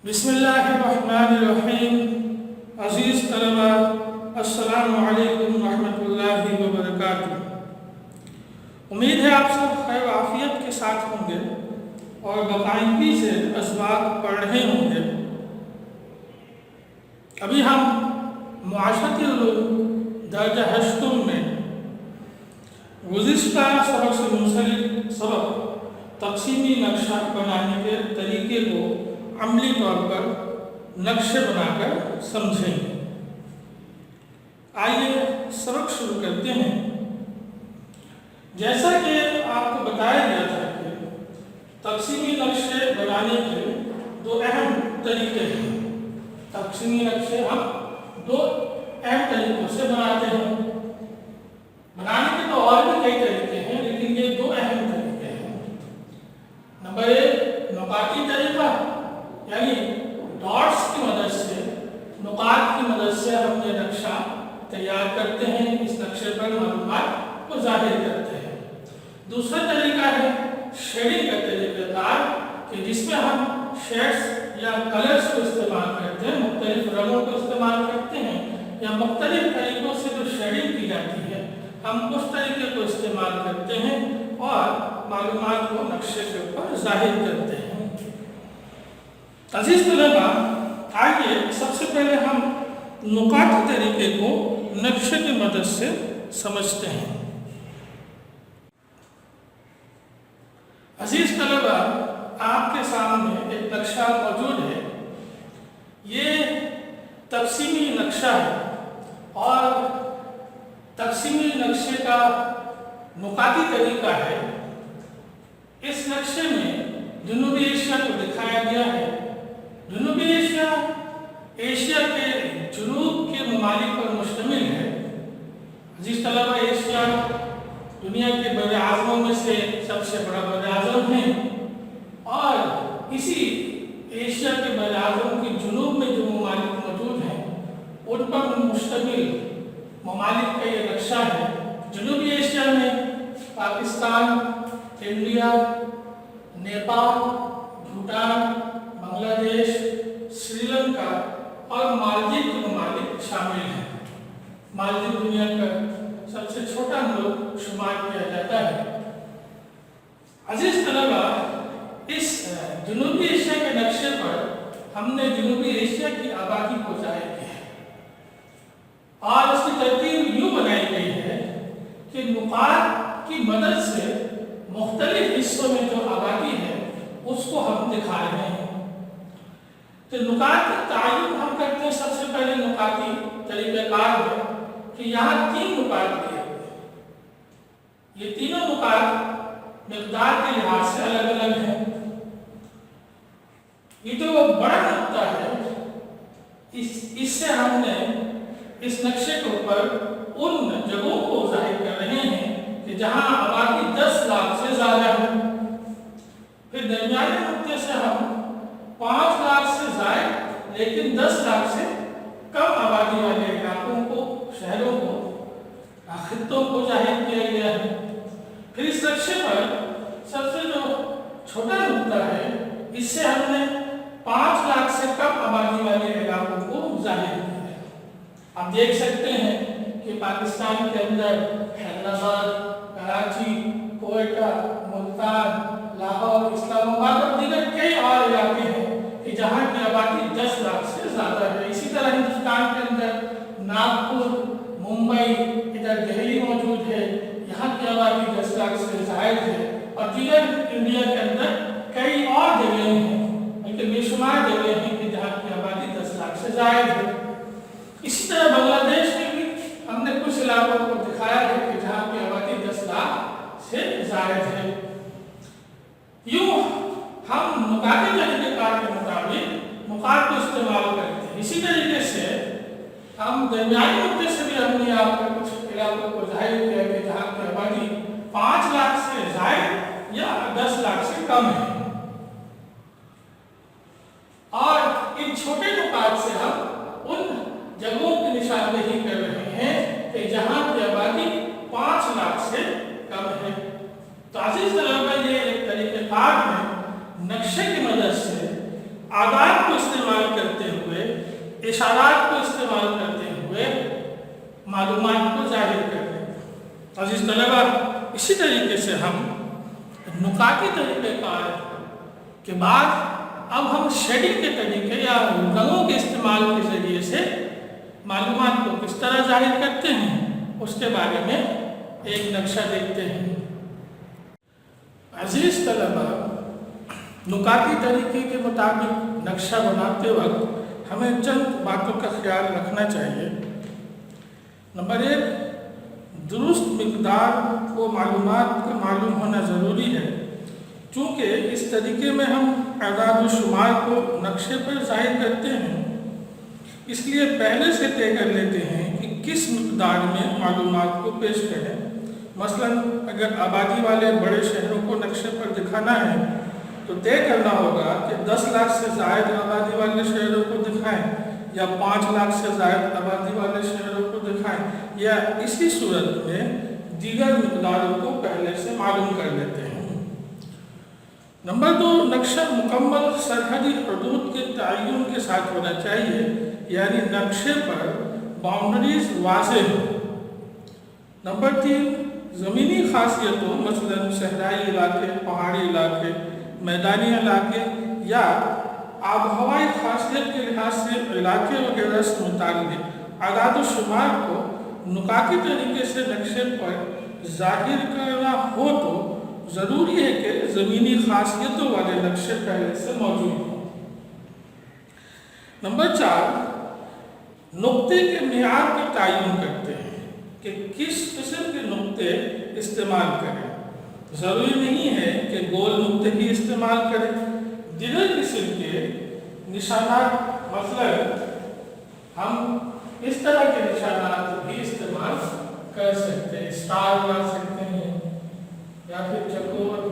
बिस्मिल्लाहिर्रहमानिर्रहीम। अज़ीज़ तलबा, अस्सलामु अलैकुम रहमतुल्लाहि व बरकातुहू। उम्मीद है आप सब खैर आफियत के साथ होंगे और बाकायदगी से असबाक पढ़ रहे होंगे। अभी हम मुआशरती उलूम दर्जा हश्तुम में गुज़िश्ता सबक से मुंसलिक सबक तक़सीमी नक्शा बनाने के तरीके को अमली तौर पर नक्शे बनाकर समझेंगे। आइए सबक शुरू करते हैं। जैसा कि आपको बताया गया था कि तक़सीमी नक्शे बनाने के दो अहम तरीके हैं। तक़सीमी नक्शे हम दो अहम तरीकों से बनाते हैं। बनाने के तो और भी कई तरीके हैं, लेकिन ये दो अहम तरीके हैं। नंबर एक, नुकाती तरीका, यानी डॉट्स की मदद से, नुकात की मदद से हम ये नक्शा तैयार करते हैं, इस नक्शे पर मालूमात को जाहिर करते हैं। दूसरा तरीका है शेडिंग का तरीक़ाकार, कि जिसमें हम शेड्स या कलर्स को इस्तेमाल करते हैं, मुख्तलिफ रंगों को इस्तेमाल करते हैं, या मुख्तलिफ तरीक़ों से जो शेडिंग की जाती है हम उस तरीके को इस्तेमाल करते हैं और मालूमात को नक्शे के ऊपर जाहिर करते हैं। अज़ीज़ तलबा, आइए सबसे पहले हम नुकाती तरीके को नक्शे की मदद से समझते हैं। अज़ीज़ तलबा, आपके सामने एक नक्शा मौजूद है। ये तक़सीमी नक्शा है और तक़सीमी नक्शे का नुकाती तरीका है। इस नक्शे में जनूबी एशिया को दिखाया गया है। जनूबी एशिया एशिया के जुनूब के ममालिक पर मुश्तमिल है। अज़ीज़ तलबा, एशिया दुनिया के बड़े आज़मों में से सबसे बड़ा बड़े आज़म है और इसी एशिया के बड़े आज़म के जुनूब में जो ममालिक मौजूद हैं उन पर मुश्तमिल ममालिक का ये नक्शा है। जनूबी एशिया में पाकिस्तान, इंडिया, नेपाल, भूटान, बांग्लादेश, श्रीलंका और मालदीव के ममालिक शामिल हैं। मालदीव दुनिया का सबसे छोटा मुल्क शुमार किया जाता है। अज़ीज़ तलबा, इस जनूबी एशिया के नक्शे पर हमने जनूबी एशिया की आबादी को ज़ाहिर किया है और उसकी तरतीब यूँ बनाई गई है कि नुकात की मदद से मुख्तलिफ हिस्सों में जो आबादी है उसको हम दिखा रहे हैं। तो नुकात का तायुन हम करते हैं सबसे पहले नुकाती तरीक़ाकार में कि यहाँ 3 नुकात दिए हुए हैं। ये तीनों नुकात मिक़दार के लिहाज से अलग अलग हैं। ये जो बड़ा नुक्ता है, इससे हमने इस नक्शे के ऊपर उन जगहों को जाहिर कर रहे हैं कि जहाँ आबादी 10 लाख से ज़्यादा है। फिर दरमियाने नुक्ते से हम 5 लाख से ज़ायद लेकिन 10 लाख से कम आबादी वाले इलाकों को, शहरों को, खित्तों को जाहिर किया गया है। फिर इस नक्शे पर सबसे जो छोटा नुक्ता है, इससे हमने 5 लाख से कम आबादी वाले इलाकों को जाहिर किया है। आप देख सकते हैं कि पाकिस्तान के अंदर हैदराबाद, कराची, कोयटा, मुल्तान, लाहौर, इस्लामाबाद और दीगर कई और इलाके हैं कि जहाँ की आबादी 10 लाख से ज़्यादा है। इसी तरह हिंदुस्तान के अंदर नागपुर, मुंबई, इधर दिल्ली मौजूद है, यहाँ की आबादी 10 लाख से ज़ायद है। और दीगर इंडिया के अंदर कई और जगह हैं, बल्कि बेशुमार जगह हैं कि जहाँ की आबादी 10 लाख से ज़ायद है। इसी तरह बांग्लादेश में भी हमने कुछ इलाकों को दिखाया है कि जहाँ की आबादी 10 लाख से ज़ायद है। यूँ हम नुकाती तरीक़ाकार के मुताबिक नुकात को इस्तेमाल करते हैं। इसी तरीके से हम दरमियानी नुक्ते से भी हमने आपको कुछ इलाकों को जाहिर किया कि जहाँ की आबादी 5 लाख से ज़ायद या 10 लाख से कम है। और इन छोटे नुकात से हम उन जगहों की निशानदेही कर रहे हैं कि जहाँ की आबादी 5 लाख से कम है। तो अज़ीज़ तलबा, ये एक तरीक़ाकार है नक्शे की मदद से आदात को इस्तेमाल इशारात को इस्तेमाल करते हुए मालूमात को जाहिर करते हैं। अजीज तलबा, इसी तरीके से हम नुकाती तरीक़ेकार के बाद अब हम शेडिंग के तरीके या रंगों के इस्तेमाल के ज़रिए से मालूमात को किस तरह जाहिर करते हैं उसके बारे में एक नक्शा देखते हैं। अजीज़ तलबा, नुकाती तरीके के मुताबिक नक्शा बनाते वक्त हमें चंद बातों का ख्याल रखना चाहिए। नंबर 1, दुरुस्त मिक़दार को मालूमात का मालूम होना ज़रूरी है। चूँकि इस तरीके में हम अदाद व शुमार को नक्शे पर ज़ाहिर करते हैं, इसलिए पहले से तय कर लेते हैं कि किस मिक़दार में मालूमात को पेश करें। मसलन अगर आबादी वाले बड़े शहरों को नक्शे पर दिखाना है तो तय करना होगा कि 10 लाख से ज़ायद आबादी वाले शहरों को दिखाएं या 5 लाख से ज़ायद आबादी वाले शहरों को दिखाएं, या इसी सूरत में दीगर मिक़दारों को पहले से मालूम कर लेते हैं। नंबर 2, नक्शा मुकम्मल सरहदी हदूद के तयन के साथ होना चाहिए, यानी नक्शे पर बाउंड्रीज वाज़ेह हो। नंबर 3, ज़मीनी खासियतों मसलन सहराई इलाके, पहाड़ी इलाके, मैदानी इलाके या आबहवाई खासियत के लिहाज से इलाके वगैरह से मुताल्लिक़ अदाद शुमार को नुकाती तरीके से नक्शे पर ज़ाहिर करना हो तो ज़रूरी है कि ज़मीनी खासियतों वाले नक्शे पहले से मौजूद हों। नंबर 4, नुक्ते के मियार का तयन करते हैं कि किस किस्म के नुक्ते इस्तेमाल करें। ज़रूरी नहीं है कि गोल नुक्ते ही इस्तेमाल करें, दीगर किस्म के निशानात, मतलब हम इस तरह के निशानात भी इस्तेमाल कर सकते हैं। स्टार बना सकते हैं या फिर चकोर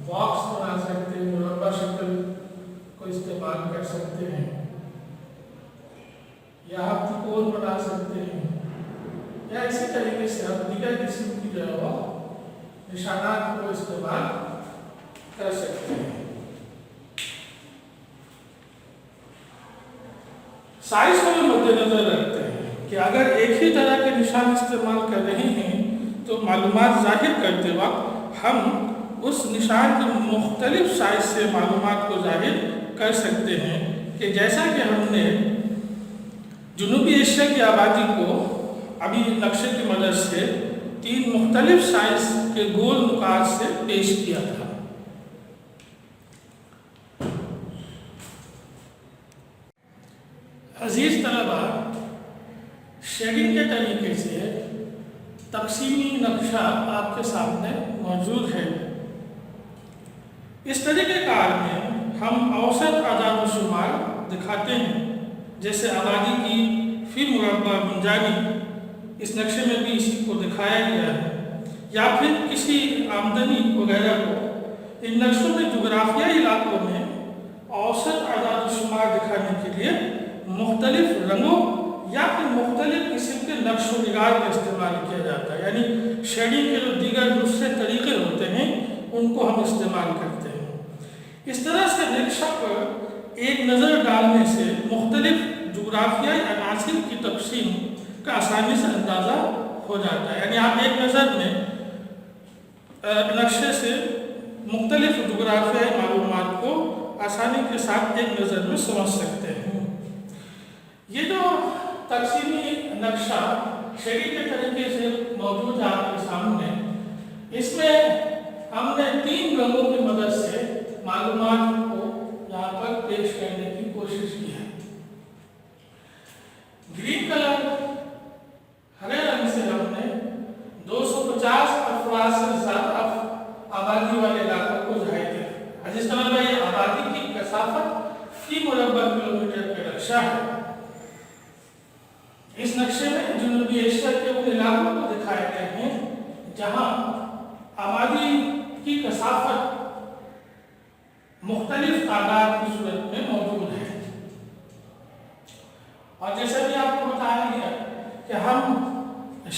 बॉक्स बना सकते हैं, मुरब्बा शक्ल को इस्तेमाल कर सकते हैं, या आप त्रिकोण बना सकते हैं, या इसी तरीके से हम दीगर किस्म की जो है वो निशानात को इस्तेमाल कर सकते हैं। साइज को भी मद्देनजर रखते हैं कि अगर एक ही तरह के निशान इस्तेमाल कर रहे हैं तो मालूमात जाहिर करते वक्त हम उस निशान के मुख्तलिफ साइज से मालूमात को जाहिर कर सकते हैं, कि जैसा कि हमने जनूबी एशिया की आबादी को अभी नक्शे की मदद से 3 मुख्तलिफ साइज के गोल नुकात से पेश किया था। अजीज़ तलबा, शेडिंग के तरीके से तकसीमी नक्शा आपके सामने मौजूद है। इस तरीक़ेकार में हम औसत अदाद व शुमार दिखाते हैं, जैसे आबादी की फी मुरब्बा गुंजानी, इस नक्शे में भी इसी को दिखाया गया है, या फिर किसी आमदनी वगैरह को। इन नक्शों में जोग्राफियाई इलाकों में औसत अदाद व शुमार दिखाने के लिए मुख्तलिफ रंगों या फिर मुख्तलिफ किस्म के नक्श व निगार का इस्तेमाल किया जाता है, यानी शेडिंग के जो दीगर दूसरे तरीके होते हैं उनको हम इस्तेमाल करते हैं। इस तरह से नक्शा पर एक नज़र डालने से मुख्तलिफ जोग्राफियाई अनासिर की तक़सीम का आसानी से अंदाज़ा हो जाता है, यानी आप एक नज़र में नक्शे से मुख्तलिफ जोग्राफियाई मालूमात को आसानी के साथ एक नज़र में समझ सकते हैं। ये जो तक़सीमी नक्शा शेडिंग के तरीके से मौजूद है आपके सामने, इसमें हमने 3 रंगों की मदद से मालूमात को यहाँ पर पेश करने की कोशिश की है। ग्रीन कलर, हरे रंग से हमने 250 अफराद से ज़्यादा आबादी वाले इलाकों को जाहिर किया। जिस तरह ये आबादी की कसाफत फी मुरब्बा किलोमीटर का नक्शा है। इस नक्शे में जनूबी एशिया के उन इलाकों को दिखाए गए हैं जहाँ आबादी की कसाफत मुख्तलिफ तादाद की सूरत में मौजूद है। और जैसा भी आपको बताया गया कि हम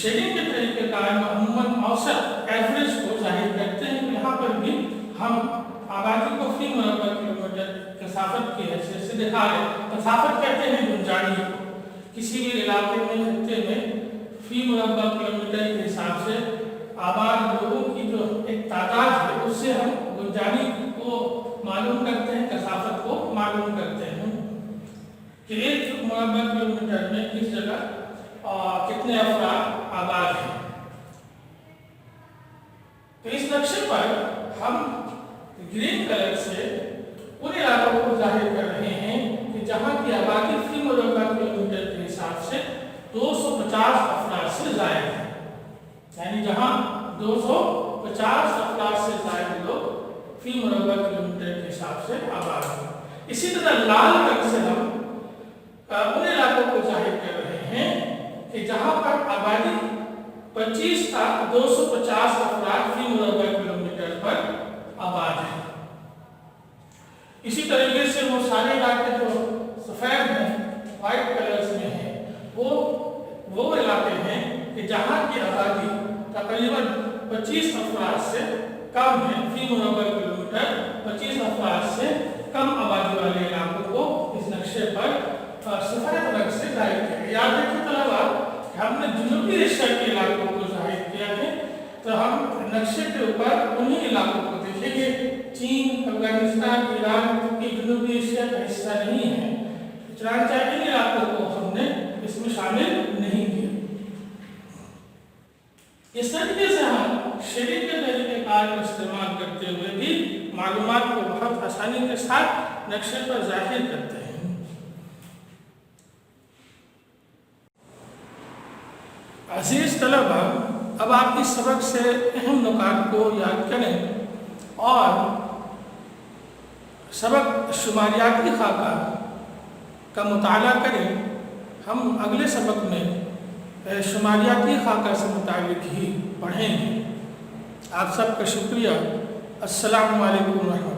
शेडिंग के तरीके का अमूमन औसत एवरेज को जाहिर करते हैं। यहाँ पर भी हम आबादी को फी मुरब्बा किलोमीटर कसाफत की हैसियत से دکھا رہے کثافت کہتے ہیں گنجائش کو، کسی بھی علاقے میں خطے میں فی مربع کلومیٹر کے حساب سے آباد لوگوں کی جو ایک تعداد ہے اس سے ہم گنجائش کو معلوم کرتے ہیں، کثافت کو معلوم کرتے ہیں کہ ایک مربع کلومیٹر میں کس جگہ کتنے افراد آباد ہیں۔ تو اس نقشے پر ہم گرین کلر سے ان علاقوں کو ظاہر کر رہے ہیں کہ جہاں کی آبادی فی مربع کلومیٹر کے حساب سے 250 افراد سے زائد ہے، یعنی جہاں 250 افراد سے زائد لوگ فی مربع کلومیٹر کے حساب سے آباد ہیں۔ اسی طرح لال رنگ سے ہم ان علاقوں کو ظاہر کر رہے ہیں کہ جہاں پر آبادی 25 تا 250 افراد فی مربع کلومیٹر پر آباد ہیں۔ اسی طریقے سے وہ سارے علاقے جو سفید ہیں، وائٹ کلرز میں ہیں، وہ علاقے ہیں کہ جہاں کی آبادی تقریباً 25 افراد سے کم ہے، فی مربع کلومیٹر 25 افراد سے کم آبادی والے علاقوں کو اس نقشے پر سفید رنگ سے ظاہر کیا ہے۔ یاد رکھیں طلبا کہ ہم نے جنوبی ایشیا کے علاقوں کو ظاہر کیا ہے، تو ہم نقشے کے اوپر انہی علاقوں کو دیکھیں گے۔ چین، افغانستان، ایران کی جنوبی ایشیا کا حصہ نہیں ہے، چنانچہ ان علاقوں کو ہم نے اس میں شامل نہیں کیا۔ اس طریقے سے ہم شیڈنگ کے طریقہ کار کو استعمال کرتے ہوئے بھی معلومات کو بہت آسانی کے ساتھ نقشے پر ظاہر کرتے ہیں۔ عزیز طلبہ، اب آپ اس سبق سے اہم نکات کو یاد کریں اور سبق شماریاتی خاکہ کا مطالعہ کریں۔ ہم اگلے سبق میں شماریاتی خاکہ سے متعلق ہی پڑھیں گے۔ آپ سب کا شکریہ۔ السلام علیکم ورحمۃ اللہ۔